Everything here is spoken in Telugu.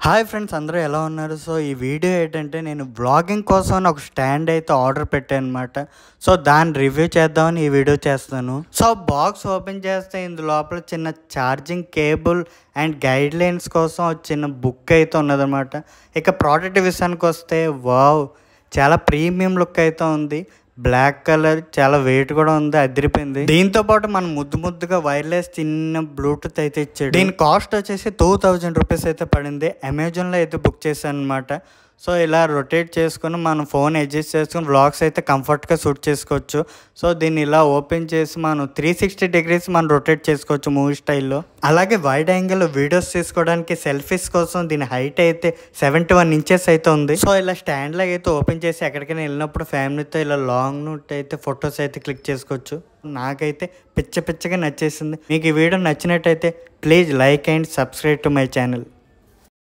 హాయ్ ఫ్రెండ్స్, అందరూ ఎలా ఉన్నారు? సో ఈ వీడియో ఏంటంటే నేను వ్లాగింగ్ కోసం ఒక స్టాండ్ అయితే ఆర్డర్ పెట్టాను అనమాట. సో దాన్ని రివ్యూ చేద్దామని ఈ వీడియో చేస్తాను. సో బాక్స్ ఓపెన్ చేస్తే ఇందు లోపల చిన్న charging cable and guide lines కోసం ఒక చిన్న బుక్ అయితే ఉన్నదన్నమాట. ఇక ప్రోడక్ట్ విషయానికి వస్తే వావ్, చాలా ప్రీమియం లుక్ అయితే ఉంది. బ్లాక్ కలర్, చాలా వెయిట్ కూడా ఉంది, అదిరిపోయింది. దీంతో పాటు మనం ముద్దుగా వైర్లెస్ చిన్న బ్లూటూత్ అయితే ఇచ్చాడు. దీని కాస్ట్ వచ్చేసి 2000 రూపీస్ అయితే పడింది. అమెజాన్లో అయితే బుక్ చేశాను అనమాట. సో ఇలా రొటేట్ చేసుకుని మనం ఫోన్ అడ్జస్ట్ చేసుకుని వ్లాగ్స్ అయితే కంఫర్ట్గా షూట్ చేసుకోవచ్చు. సో దీన్ని ఇలా ఓపెన్ చేసి మనం 360 డిగ్రీస్ మనం రొటేట్ చేసుకోవచ్చు మూవీ స్టైల్లో. అలాగే వైడ్ యాంగిల్ వీడియోస్ తీసుకోవడానికి సెల్ఫీస్ కోసం దీని హైట్ అయితే 71 ఇంచెస్ అయితే ఉంది. సో ఇలా స్టాండ్ లాగా అయితే ఓపెన్ చేసి ఎక్కడికైనా వెళ్ళినప్పుడు ఫ్యామిలీతో ఇలా లాంగ్ నోట్ అయితే ఫొటోస్ అయితే క్లిక్ చేసుకోవచ్చు. నాకైతే పిచ్చగా నచ్చేసింది. మీకు ఈ వీడియో నచ్చినట్టయితే please like and subscribe to my channel.